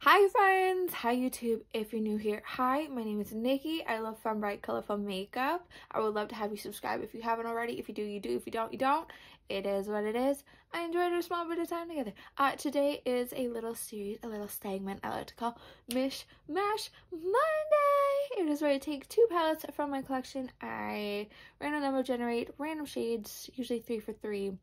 Hi friends, hi YouTube. If you're new here, hi, my name is Nikki. I love fun, bright, colorful makeup. I would love to have you subscribe if you haven't already. If you do, you do. If you don't, you don't. It is what it is. I enjoyed our small bit of time together. Today is a little series, a little segment I like to call Mish Mash Monday. It is where I take two palettes from my collection. I random number generate random shades, usually 3 for 3.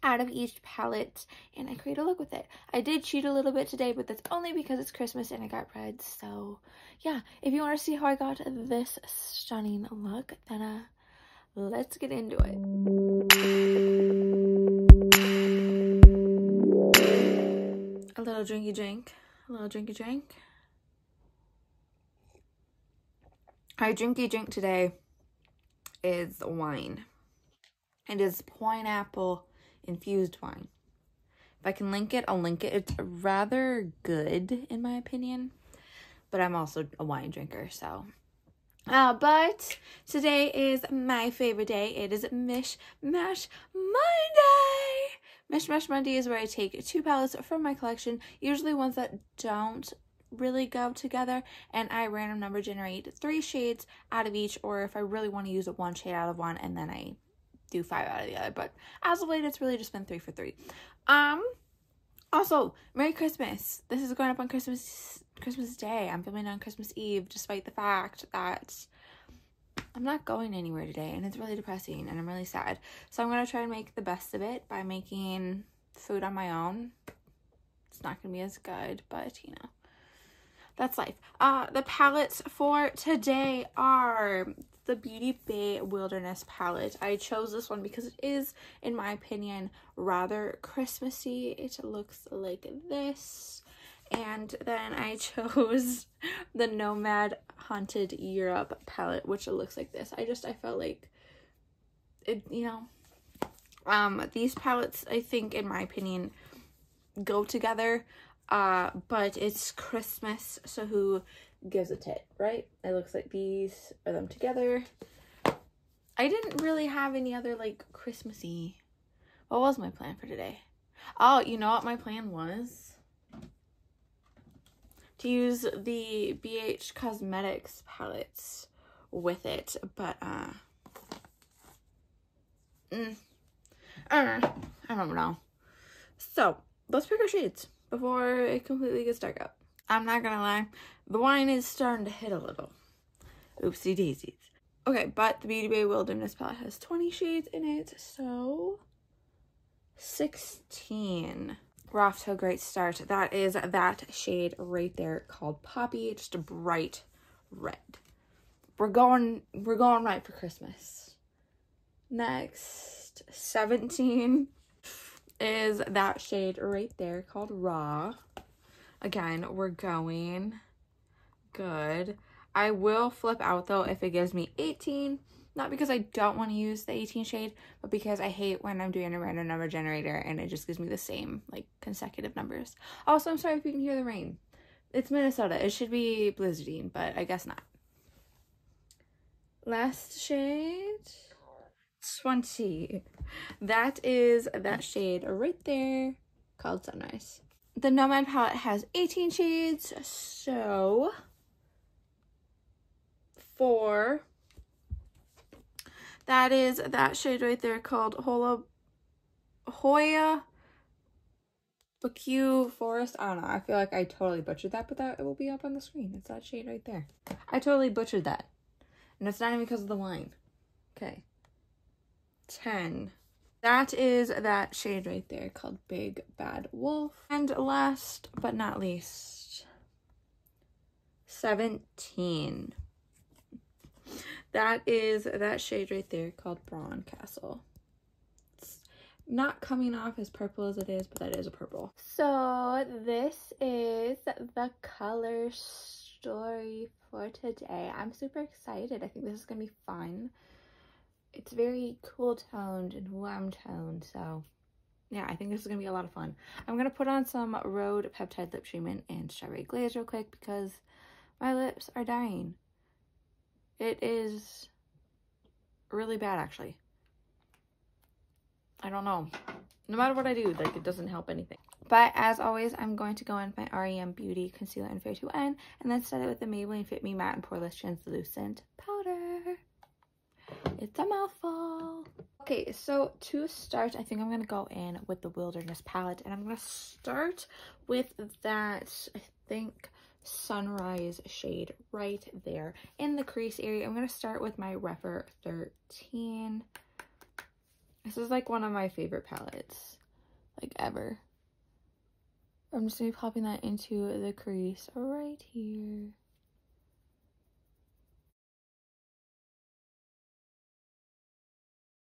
Out of each palette, and I create a look with it. I did cheat a little bit today, but that's only because it's Christmas and I got bread. So yeah, if you want to see how I got this stunning look, then let's get into it. A little drinky drink, a little drinky drink. Our drinky drink today is wine. It is pineapple infused wine. If I can link it, I'll link it. It's rather good in my opinion, but I'm also a wine drinker, so but today is my favorite day. It is Mish Mash Monday. Mish Mash Monday is where I take two palettes from my collection, usually ones that don't really go together, and I random number generate 3 shades out of each, or if I really want to use one shade out of one, and then I do 5 out of the other. But as of late, it's really just been 3 for 3. Also, Merry Christmas. This is going up on Christmas Day. I'm filming on Christmas Eve, despite the fact that I'm not going anywhere today, and it's really depressing, and I'm really sad. So I'm going to try and make the best of it by making food on my own. It's not going to be as good, but you know, that's life. The palettes for today are the Beauty Bay Wilderness palette. I chose this one because it is, in my opinion, rather Christmassy. It looks like this. And then I chose the Nomad Haunted Europe palette, which looks like this. I felt like it, you know, these palettes, I think, in my opinion, go together. But it's Christmas, so who gives a tit, right? It looks like these are them together. I didn't really have any other like Christmassy. What was my plan for today? Oh, you know what my plan was? To use the BH Cosmetics palettes with it, but I don't know. So let's pick our shades before it completely gets dark out. I'm not gonna lie, the wine is starting to hit a little. Oopsie daisies. Okay, but the Beauty Bay Wilderness palette has 20 shades in it, so 16. We're off to a great start. That is that shade right there called Poppy, just a bright red. We're going right for Christmas. Next, 17 is that shade right there called Raw. Again, we're going good. I will flip out though if it gives me 18, not because I don't want to use the 18 shade, but because I hate when I'm doing a random number generator and it just gives me the same like consecutive numbers. Also, I'm sorry if you can hear the rain. It's Minnesota. It should be blizzarding, but I guess not. Last shade, 20. That is that shade right there called Sunrise. The Nomad palette has 18 shades, so 4. That is that shade right there called Hoya Baku Forest. I don't know. I feel like I totally butchered that, but that it will be up on the screen. It's that shade right there. I totally butchered that. And it's not even because of the wine. Okay. 10. That is that shade right there called Big Bad Wolf. And last but not least, 17. That is that shade right there called Brawn Castle. It's not coming off as purple as it is, but that is a purple. So this is the color story for today. I'm super excited. I think this is going to be fun. It's very cool toned and warm toned, so yeah, I think this is gonna be a lot of fun. I'm gonna put on some Rhode Peptide Lip Treatment and Strawberry Glaze real quick because my lips are dying. It is really bad, actually. I don't know. No matter what I do, like, it doesn't help anything. But as always, I'm going to go in with my REM Beauty Concealer in Fair 2N and then set it with the Maybelline Fit Me Matte and Poreless Translucent Powder. It's a mouthful. Okay, so to start, I think I'm going to go in with the Wilderness palette, and I'm going to start with that, I think, Sunrise shade right there in the crease area. I'm going to start with my Rephr 13. This is like one of my favorite palettes, like ever. I'm just going to be popping that into the crease right here.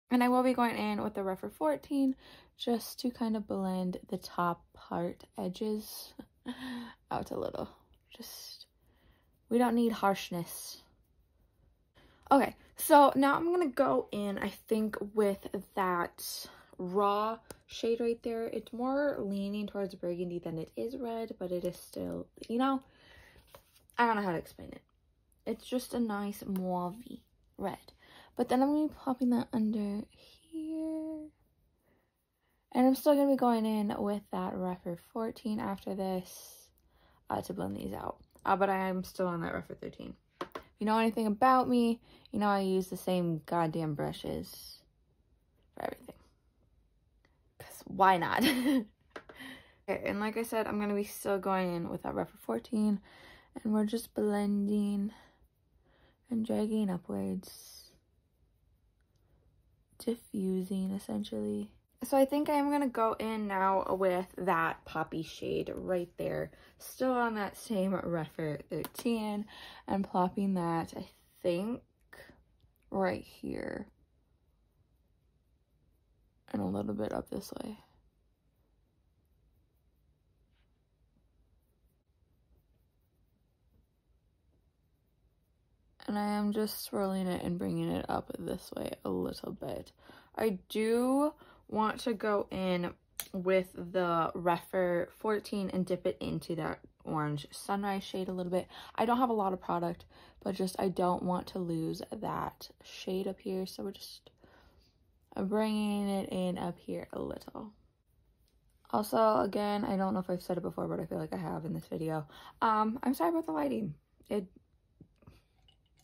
And I will be going in with the Rephr 14 just to kind of blend the top part edges out a little. Just, we don't need harshness. Okay, so now I'm going to go in, I think, with that Raw shade right there. It's more leaning towards burgundy than it is red, but it is still, you know, I don't know how to explain it. It's just a nice mauve-y red. But then I'm going to be popping that under here. And I'm still going to be going in with that Rephr 14 after this to blend these out. But I am still on that Rephr 13. If you know anything about me, you know I use the same goddamn brushes for everything. Because why not? Okay, and like I said, I'm going to be still going in with that Rephr 14. And we're just blending and dragging upwards. Diffusing essentially. So I think I'm gonna go in now with that poppy shade right there, still on that same Rephr 13, and plopping that, I think, right here and a little bit up this way. And I am just swirling it and bringing it up this way a little bit. I do want to go in with the Rephr 14 and dip it into that orange sunrise shade a little bit. I don't have a lot of product, but just I don't want to lose that shade up here. So we're just bringing it in up here a little. Also, again, I don't know if I've said it before, but I feel like I have in this video. I'm sorry about the lighting.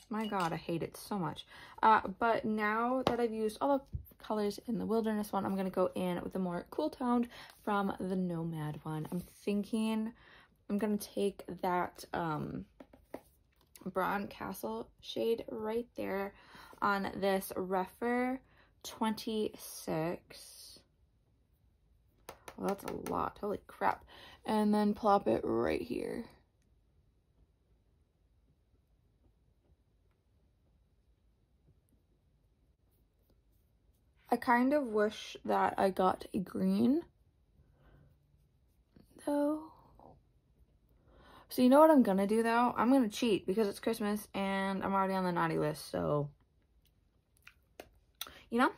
My God, I hate it so much. But now that I've used all the colors in the Wilderness one, I'm going to go in with the more cool toned from the Nomad one. I'm thinking I'm going to take that Braun Castle shade right there on this Rephr 26. Well, that's a lot. Holy crap. And then plop it right here. I kind of wish that I got a green, though. So you know what I'm gonna do, though? I'm gonna cheat because it's Christmas and I'm already on the naughty list, so, you know?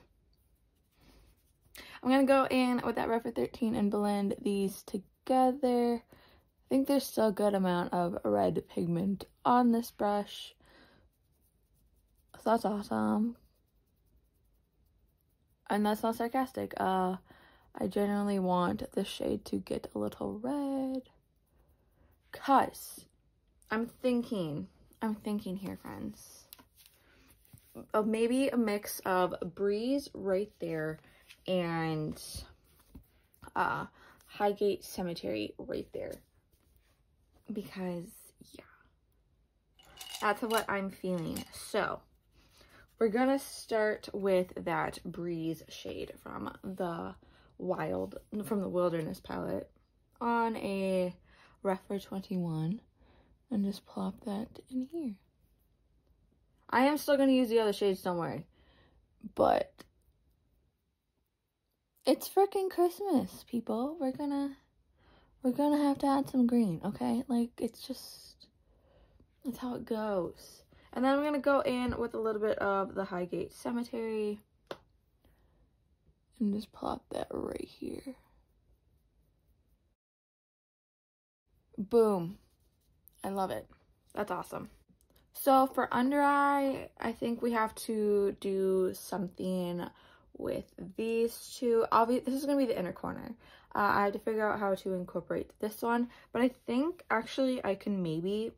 I'm gonna go in with that Rephr 13 and blend these together. I think there's still a good amount of red pigment on this brush. So that's awesome. And that's not sarcastic. I generally want the shade to get a little red. Cause I'm thinking here, friends, of maybe a mix of Breeze right there and Highgate Cemetery right there. Because, yeah, that's what I'm feeling. So we're gonna start with that Breeze shade from the Wilderness palette on a Rephr 21 and just plop that in here. I am still gonna use the other shades, don't worry, but it's freaking Christmas, people. We're gonna have to add some green, okay? Like, it's just, that's how it goes. And then I'm going to go in with a little bit of the Highgate Cemetery and just plop that right here. Boom. I love it. That's awesome. So for under eye, I think we have to do something with these two. This is going to be the inner corner. I had to figure out how to incorporate this one, but I think actually I can maybe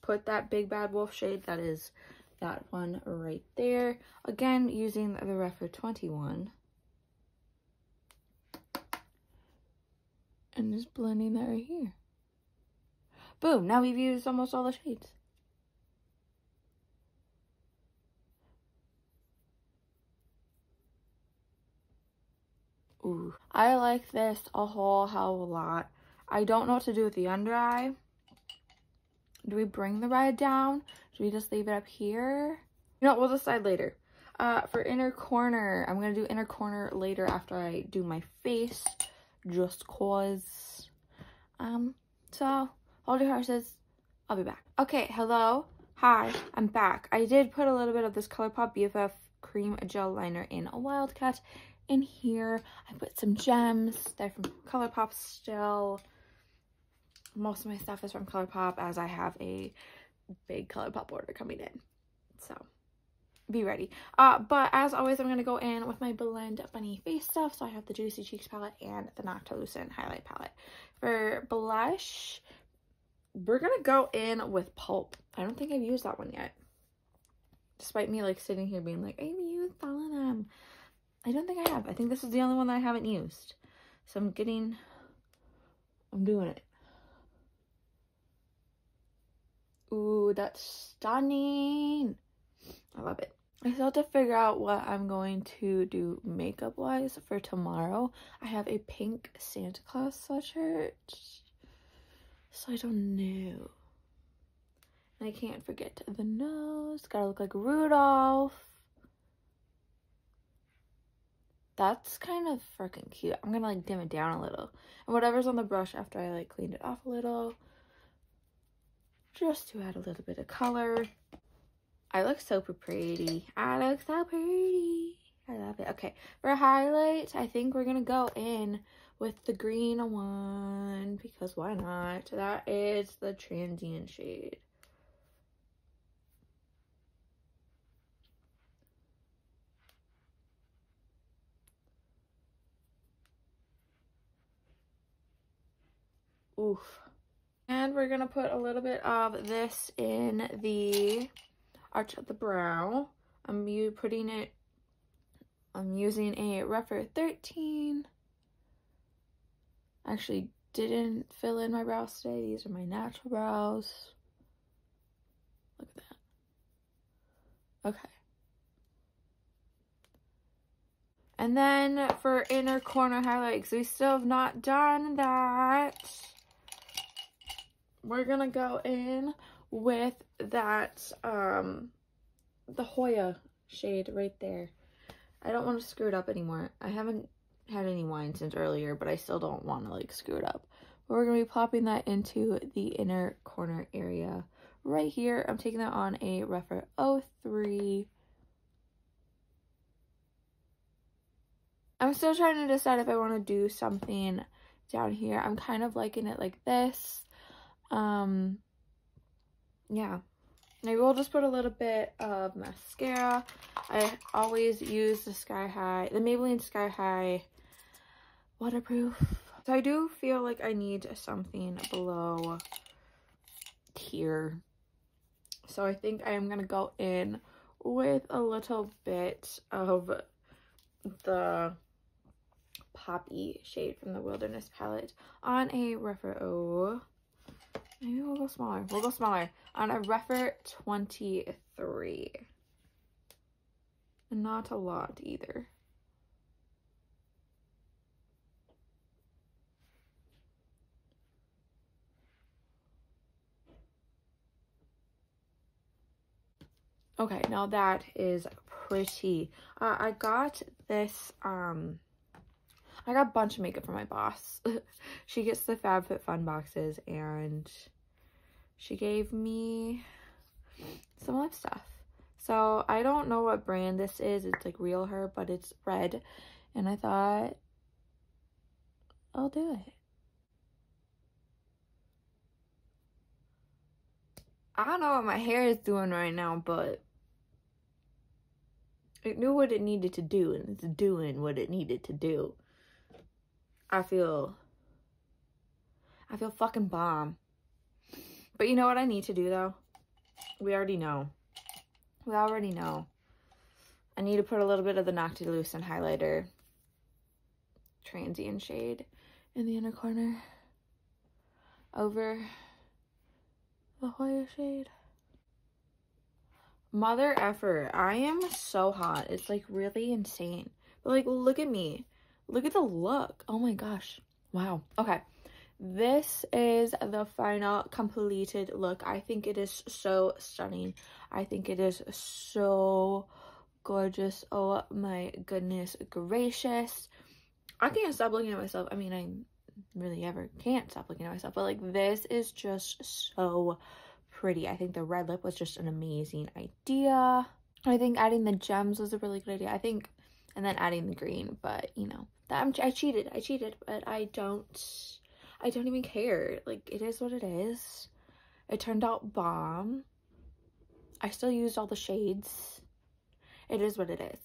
put that Big Bad Wolf shade, that is that one right there, again using the Refer 21, and just blending that right here. Boom, now we've used almost all the shades. Ooh, I like this a whole hell of a lot. I don't know what to do with the under eye. Do we bring the red down? Do we just leave it up here? You know, we'll decide later. For inner corner, I'm going to do inner corner later after I do my face, just cause. So, hold your horses. I'll be back. Okay, hello. Hi, I'm back. I did put a little bit of this ColourPop BFF cream gel liner in a Wildcat. In here, I put some gems. They're from ColourPop still. Most of my stuff is from ColourPop, as I have a big ColourPop order coming in. So, be ready. But as always, I'm going to go in with my Blend Bunny face stuff. So I have the Juicy Cheeks palette and the Noctilucent highlight palette. For blush, we're going to go in with Pulp. I don't think I've used that one yet. Despite me like sitting here being like, I've used all of them. I don't think I have. I think this is the only one that I haven't used. So I'm doing it. Ooh, that's stunning. I love it. I still have to figure out what I'm going to do makeup wise for tomorrow. I have a pink Santa Claus sweatshirt, so I don't know. And I can't forget the nose. Gotta look like Rudolph. That's kind of freaking cute. I'm gonna like dim it down a little. And whatever's on the brush after I like cleaned it off a little, just to add a little bit of color. I look so pretty. I look so pretty. I love it. Okay, for highlight, I think we're gonna go in with the green one, because why not? That is the Transient shade. Oof. And we're gonna put a little bit of this in the arch of the brow. I'm using a Refer 13. Actually didn't fill in my brows today. These are my natural brows. Look at that. Okay. And then for inner corner highlights, we still have not done that. We're gonna go in with that, the Hoya shade right there. I don't want to screw it up anymore. I haven't had any wine since earlier, but I still don't want to like screw it up. But we're gonna be plopping that into the inner corner area right here. I'm taking that on a Refer 03. I'm still trying to decide if I want to do something down here. I'm kind of liking it like this. Yeah, maybe we'll just put a little bit of mascara. I always use the Maybelline Sky High waterproof. So I do feel like I need something below here. So I think I am going to go in with a little bit of the Poppy shade from the Wilderness palette on a Refer maybe we'll go smaller. We'll go smaller on a Refer 23. And not a lot either. Okay, now that is pretty. I got this, I got a bunch of makeup from my boss. She gets the FabFitFun boxes, and she gave me some lip stuff. So I don't know what brand this is. It's like Real Her, but it's red. And I thought, I'll do it. I don't know what my hair is doing right now, but it knew what it needed to do, and it's doing what it needed to do. I feel I feel fucking bomb. But you know what I need to do though? We already know. We already know. I need to put a little bit of the Noctilucent highlighter transient shade in the inner corner over the Hoya shade. Mother effer, I am so hot. It's like really insane. But like, look at me. Look at the look. Oh my gosh. Wow. Okay. This is the final completed look. I think it is so stunning. I think it is so gorgeous. Oh my goodness gracious. I can't stop looking at myself. I mean, I really ever can't stop looking at myself, but like this is just so pretty. I think the red lip was just an amazing idea. I think adding the gems was a really good idea. I think, and then adding the green, but you know, that I cheated, but I don't even care. Like, it is what it is. It turned out bomb. I still used all the shades. It is what it is.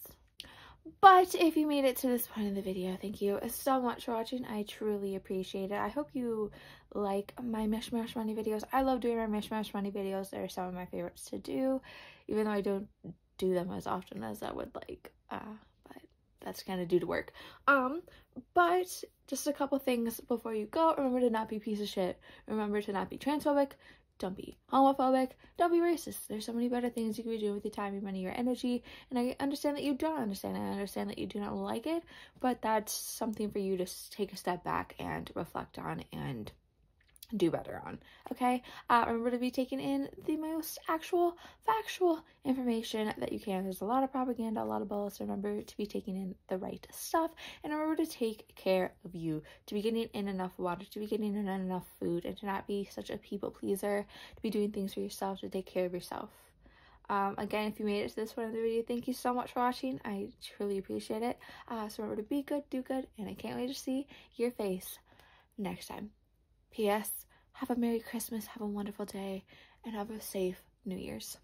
But if you made it to this point in the video, thank you so much for watching. I truly appreciate it. I hope you like my Mishmash Money videos. I love doing my Mishmash Money videos. They're some of my favorites to do, even though I don't do them as often as I would like. But that's kind of due to work. But just a couple things before you go. Remember to not be a piece of shit. Remember to not be transphobic. Don't be homophobic. Don't be racist. There's so many better things you can be doing with your time, your money, your energy. And I understand that you don't understand it. I understand that you do not like it. But that's something for you to take a step back and reflect on and do better on. Okay? Remember to be taking in the most actual, factual information that you can. There's a lot of propaganda, a lot of bullshit. Remember to be taking in the right stuff. And remember to take care of you. To be getting in enough water. To be getting in enough food. And to not be such a people pleaser. To be doing things for yourself. To take care of yourself. Again, if you made it to this point of the video, thank you so much for watching. I truly appreciate it. So remember to be good, do good. And I can't wait to see your face next time. P.S. Have a Merry Christmas, have a wonderful day, and have a safe New Year's.